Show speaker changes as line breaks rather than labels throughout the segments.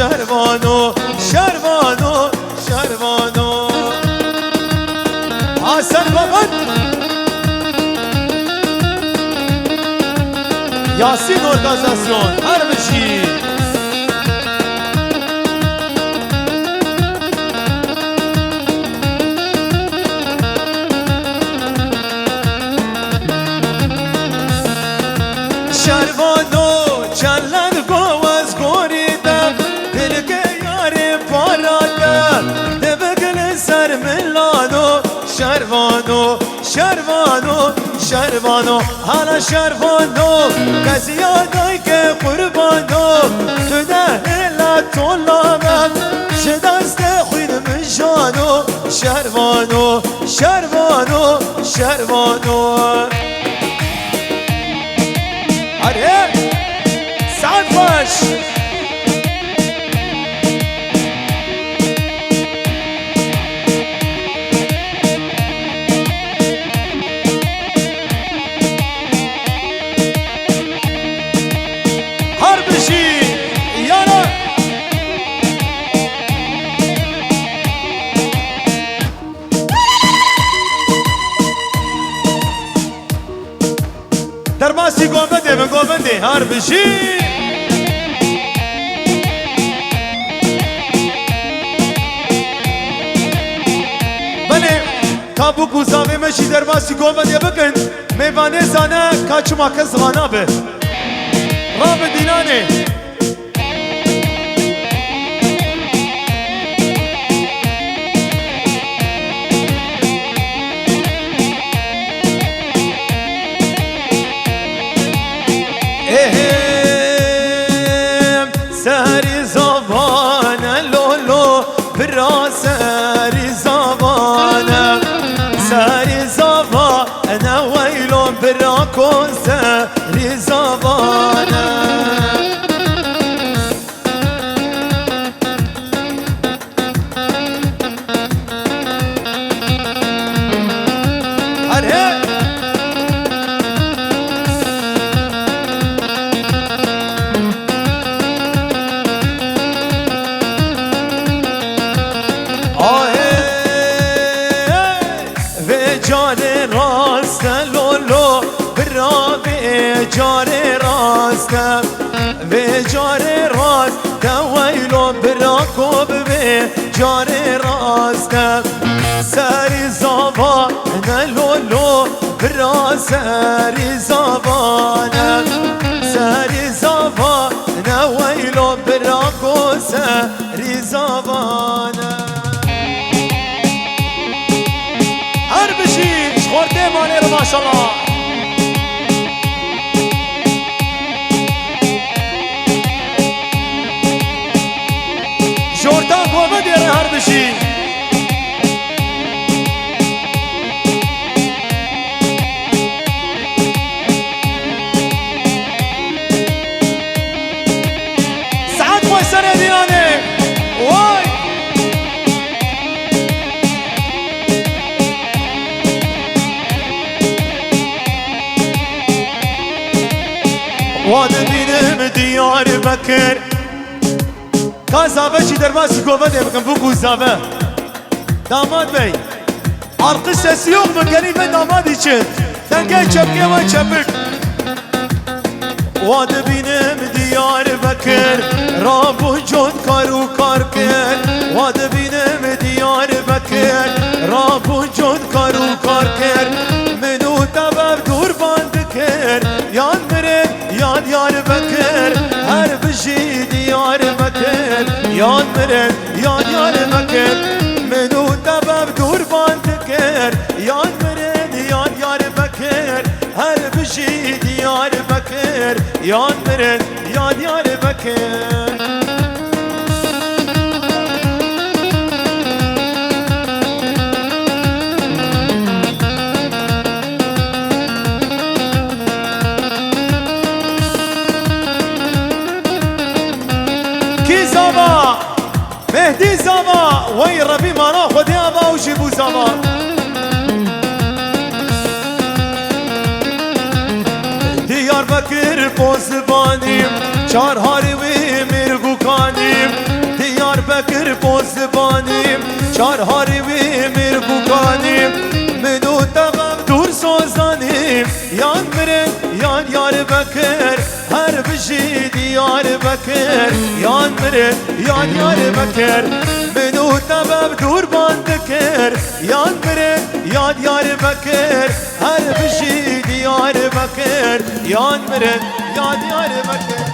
شروانو شروانو شروانو حسن بابن یاسین ارگازاسیون هر بشی شروانو چلن گو از گوریدم دلگه یار پاراده دبگل سر ملانو شروانو شروانو شروانو حالا شروانو کسی یادای که قربانو تو دهلا طولامم شدست خوید من جانو شروانو شروانو شروانو آره سعد باش هر بشی یالا در باسی گوبنده به گوبنده هر بشی بله کابو گوزاوی مشی در باسی گوبنده بکن میوانه زانه کاچما کس غانا به راب دینانه سهری زبانه لولو برا سهری زبانه سهری زبانه ویلو برا کن سهری زبانه جاره راستم و جاره راست دویلو براکوب به جاره راستم سری زبان لولو برا سری زبانم سری زبان ویلو براکو سری زبانم هر بشی خورده مانه رو ماشالله جوردان گوبه دیره هر بشی سعد خوشتر دینانه وای واد بینم دیار بکر کازابه چی در باسی گوبه ده بکن بو گوزابه داماد بی arka sesi yok mu gelime damat için denge çepke ve çepik Vadı benim Diyarbakır Rabu con karu karkır Vadı benim Diyarbakır Rabu con karu karkır Menu tabab durban dikir Yan mire yan Diyarbakır Her bir şey Diyarbakır Yan mire yan Diyarbakır Menu tabab durban dikir Yan mire yan Diyarbakır Her bir şey Diyarbakır Yan mire yan Diyarbakır زما مهدي زما وي ربي ما ناخذ يابا وجيبوا زما Diyarbakır Bozbani Çar harbi mirgu بانیم دیار بکر بازبانیم چار هاروی میر بکانیم منو تمام دور سوزانیم یان مرن یان یار بکر هر بجی دیار بکر یان مرن یان یار بکر منو تمام دور باندکر یان مرن یان یار بکر هر بجی دیار بکر یان مرن یان یار بکر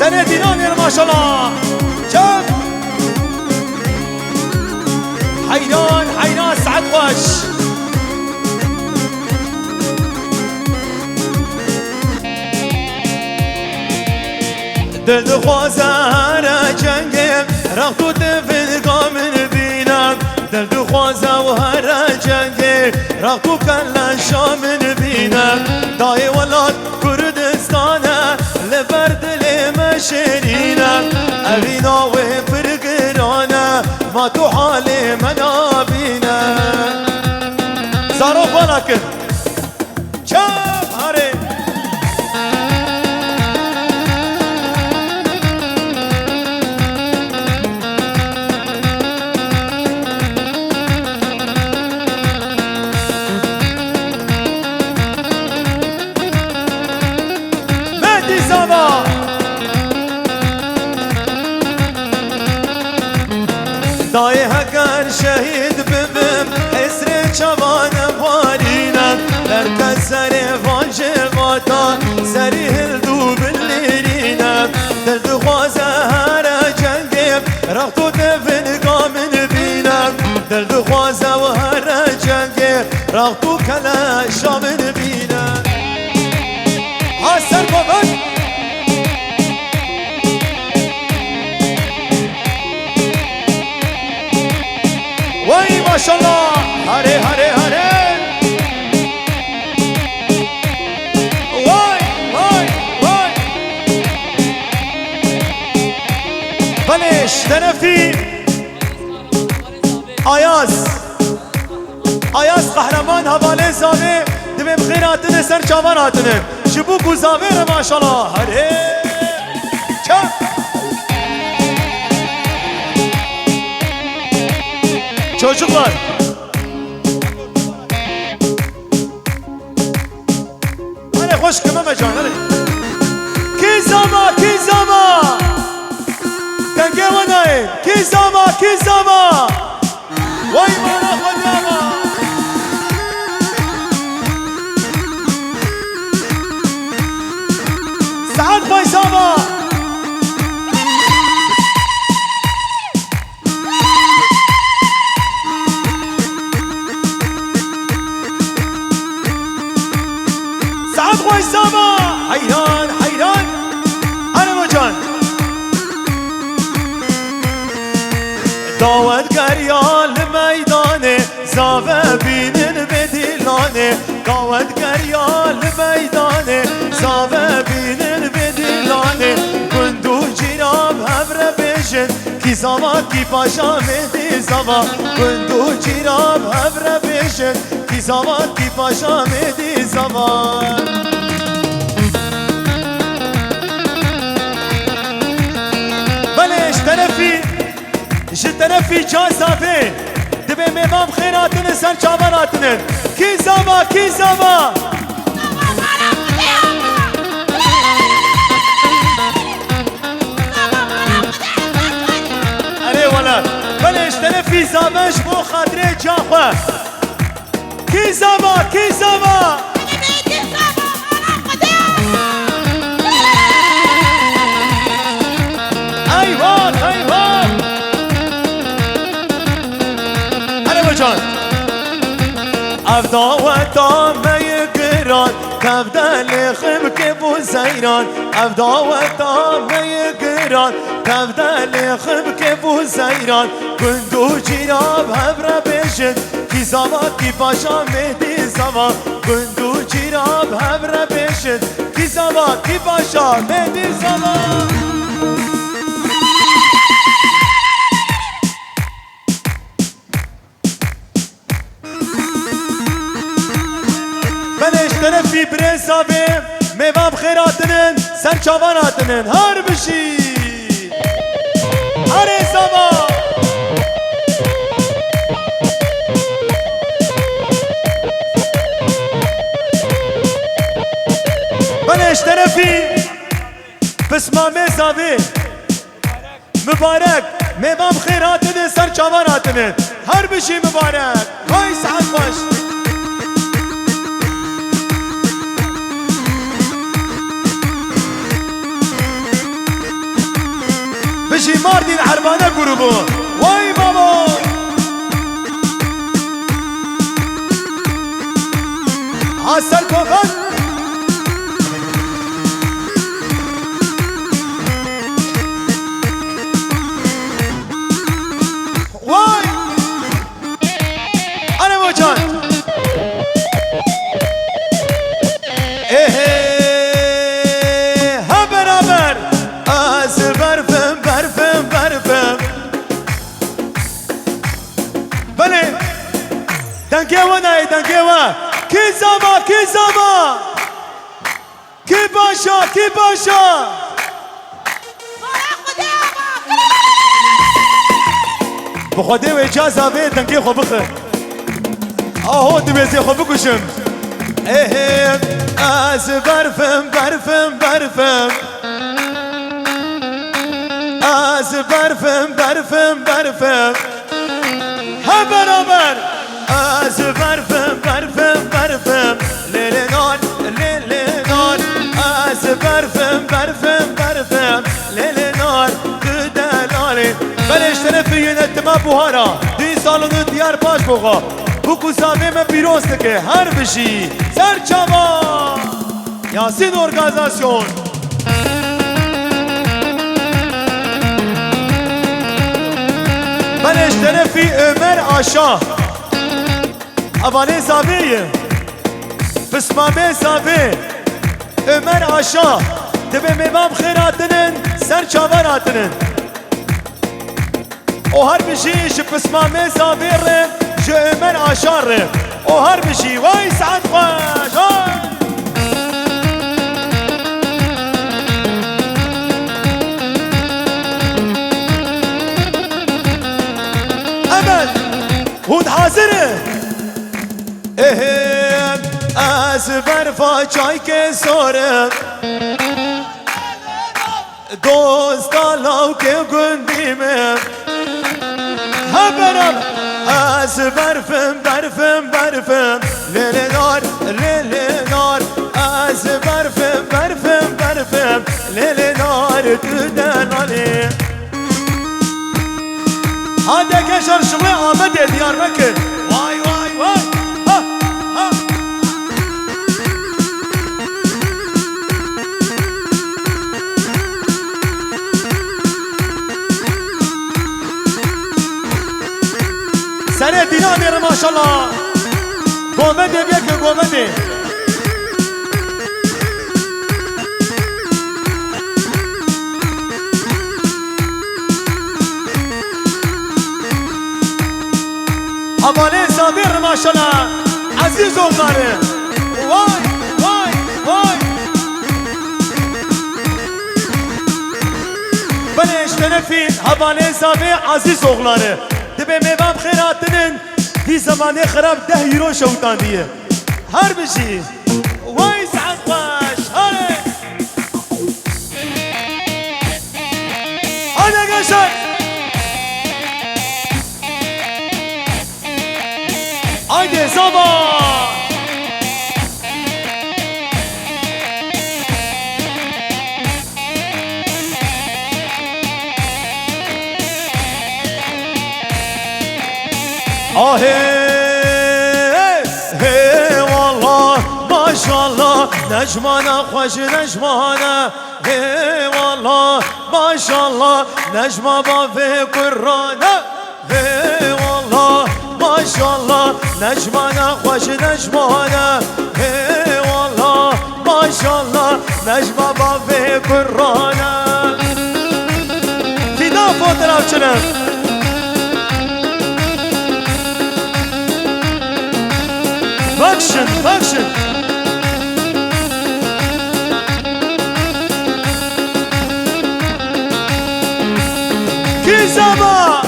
سنة دينامير ما شاء الله جاب حيران حيران سعد خوش دل خوازه جنگم رختو تفلقا من بینم دل خوازه و هر جنگم رختو کلشا من بینم دای ولاد کردستانه لبرد شرينا أبينا وفرقرانا ما تحالي منابينا زارو فلاكن شاب هاري مهدي زابا دای هکر شهید ببم حسر چوان بارینم درکت سر واجه واتا سری هلدو بلیرینم دل خوازه هر جنگم رختو تفنگا من بینم دل خوازه و هر جنگم رختو کلشا من بینم حسن بابن وای ماشاءالله هره هره هره وای وای وای بلش طرفی آیاز قهرمان حواله زاوه دمه بخیر آتنه سر چاوان آتنه شبو گوزاوه رو ماشاءالله هره چه çocuklar hadi hoş kımama can hadi kizama kange vanay kizama vay bana konyama saat paysama سما حيران حيران أنا مجان داود قريال ميدانه زاوه بينن بدلانه داود قريال ميدانه زاوه بينن بدلانه كندو جرام هبر بيجن كي زما كي باشا مهدي زما كندو جرام هبر بيجن كي زما كي باشا مهدي زما طرفی جازابه دبه میمام خیراتن سر چاوراتن کی زما اره ولد بلش طرفی زابش بو خاطر جاخوه کی زما افداوتا ميقران كفدا لخم كبو زيران افداوتا ميقران كفدا لخم كبو زيران كندو جيراب هبرا بيشت كي زما كي باشا مهدي زما كندو جيراب هبرا بيشت كي زما كي باشا مهدي زما في بريسا بيم ميوام خيراتنن سن چاواناتنن هر بشي هر زما بنش طرفي بسما ميزاوي مبارك ميوام خيراتنن سن چاواناتنن هر بشي مبارك هاي سعد باش بشي ماردين حربانه قربو واي بابا عسل فقط واي انا وجهان دنگیوه کی زما کی باشا بخوده و اجازه به دنگی خو بخه آهو دمیزی خو بکشم از برفم از برفم ها برابر از برفم لیلی نار از برفم لیلی نار دلالی بلش طرفی نتما بوهارا دی سالونو دیار باش بوغا بکو زاوی من بیروست که هر بشی سرچاوا یاسین ارگانیزاسیون بلش طرفی عمر آشا اوانه زاویه بسمامه زاویه عمر آشا دبه میوام خیراتنن سر چاوراتنن او هر بشیش بسمامه زاویه ره جو عمر آشا ره او هر بشی وای سعد خوش امن هود حاضره از برفا چای که سارم دوست کالاو که گندیمه هبرم از برفم لیلی نار از برفم لیلی نار دلالی هاده کشار شغل آمده دیار مکن وای سره دینا میره ماشالله گومده بیا که گومده حواله زابیر ماشالله عزیز اوغاره وای بلش طرفی حواله زابیر عزیز اوغاره دبه میوام خیراتنن دی زمانه خراب 10 یورو شوتان دیه هر بشی وای سعد باش هره هاده گشت haydi zaman ah hey hey ماشاءالله نجمانا خوش نجمانا هی والله ماشاءالله نجما بافي قرانا هی والله ماشاءالله نجمانا خوش نجمانا هی والله ماشاءالله نجما بافي قرانا فدا fotoğraf çenem Bakşın Kizama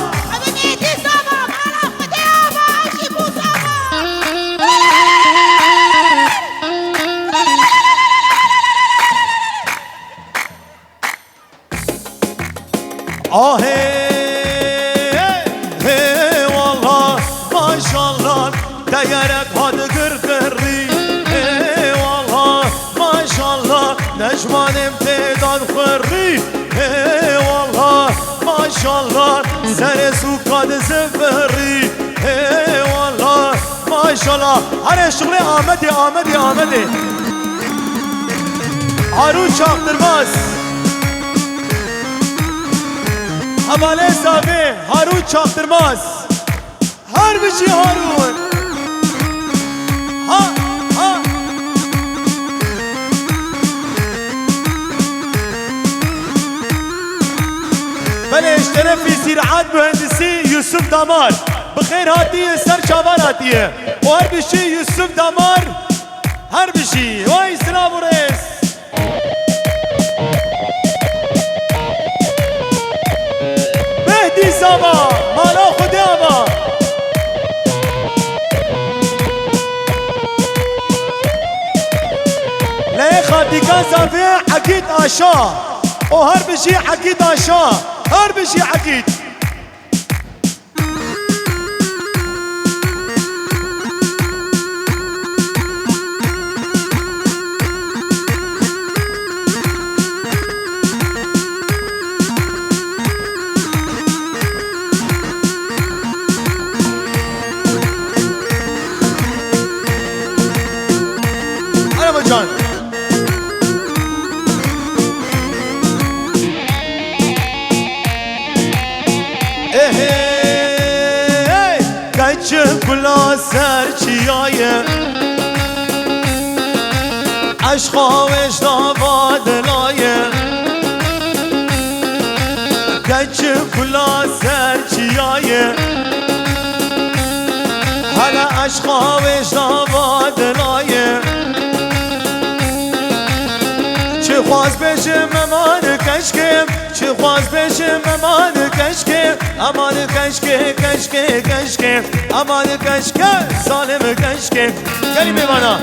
Hey wallah maşallah Değerek hadi gırgırri Hey wallah maşallah Necman imtidan fırri Hey wallah maşallah Sere sukad zifri Hey wallah maşallah Hadi şuğli Ahmedi Harun çaktırmaz Havale sabi Harun çaktırmaz Harbici Harun Ha Beleş terefi ziraat mühendisi Yusuf Damar Bıkhir hatiye serçavar hatiye O harbici Yusuf Damar Harbici Vay sınav reis مهدي سما مالا خدامة لا خاطي كان صافي حكيت عشا وهرب شي حكيت عشا هرب شي حكيت Can Kaçı kula serçiyaye Aşka vecdava delaye Kaçı kula serçiyaye Hala aşka vecdava delaye چه خواست بشم امان کشکم چه خواست بشم امان کشکم امان کشکم امان کشکم سالم کشکم kelime bana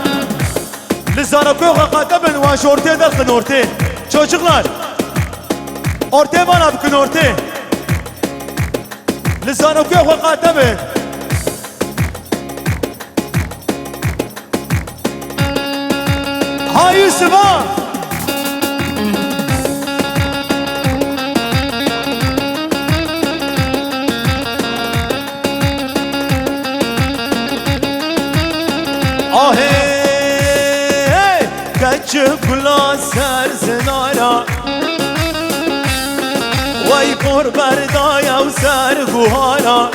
Lizara koyuğa katabın vaş ortaya dalkın ortaya Çocuklar Ortaya bana bakın ortaya Lizara koyuğa katabın Ha Yusuf ha Çıkla serzenara Vay kor berdaya و سر guhara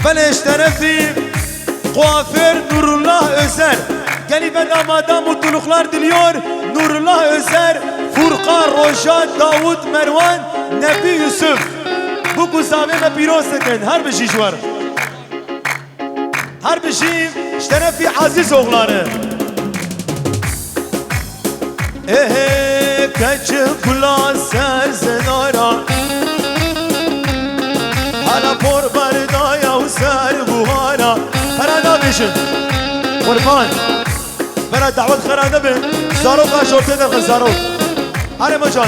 Beleş terefi Kuaför Nurullah Özer Gelip damada mutluluklar diliyor Nurullah Özer Furkan, Roşan, Davut, Mervan Nebi Yusuf Bu kuzavime piroz edin Her bir şey var Her bir şey Terefi Aziz oğulları Kaçı kula serzenara Hala por berdaya و سر buhara Ferada bişin Kurban Ferada davet ferada bin Zarok aşorte de zarok Harem hocam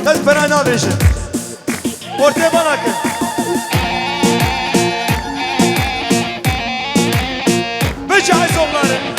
Kız ferada bişin Ortaya bırakın Beşahis oğulları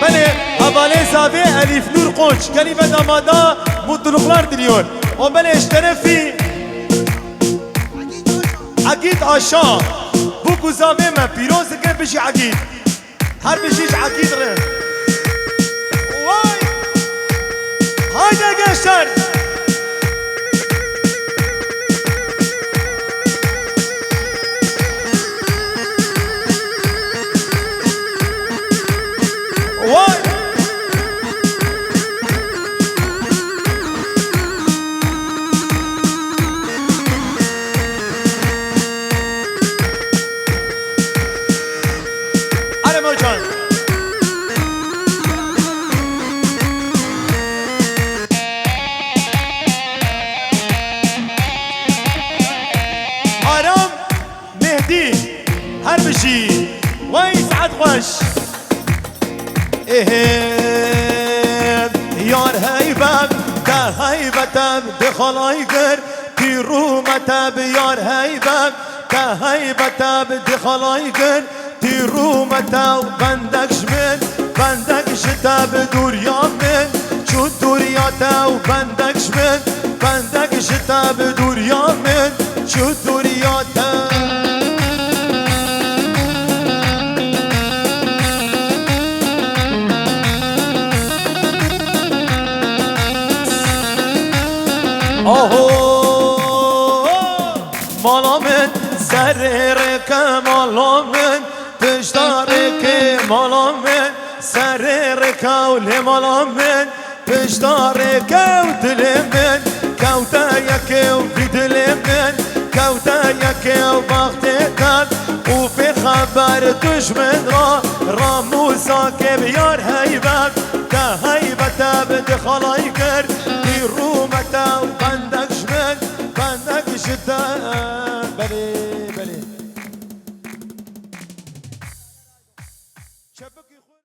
بله حواله زاوی الیف نور قنچ کلیمه دامادا مطلقlar diliyor o bele eşterefi عقید آشا بو گزاوه من پیروز که بشی عقید هر بشیش عقید ره وای haydi gençler vay Alem hocam Aram Mehdi her bir şey vay saat hoş yar heybem de heybetem de halayger tirumetem yar heybem de heybetem de halayger tirumetem bendek ştab duryamen şu duryatev bendek ştab duryamen şu duryatev Aho malamen serreke malamen piştareke malamen serreke ule malamen piştareke dilemen kavtayake vidlemen kavtayake baktekan u fi haber düşmen ramusa ke biyar heybet ka heybete bide halayker رومتا بندك شمن بندك شتان بني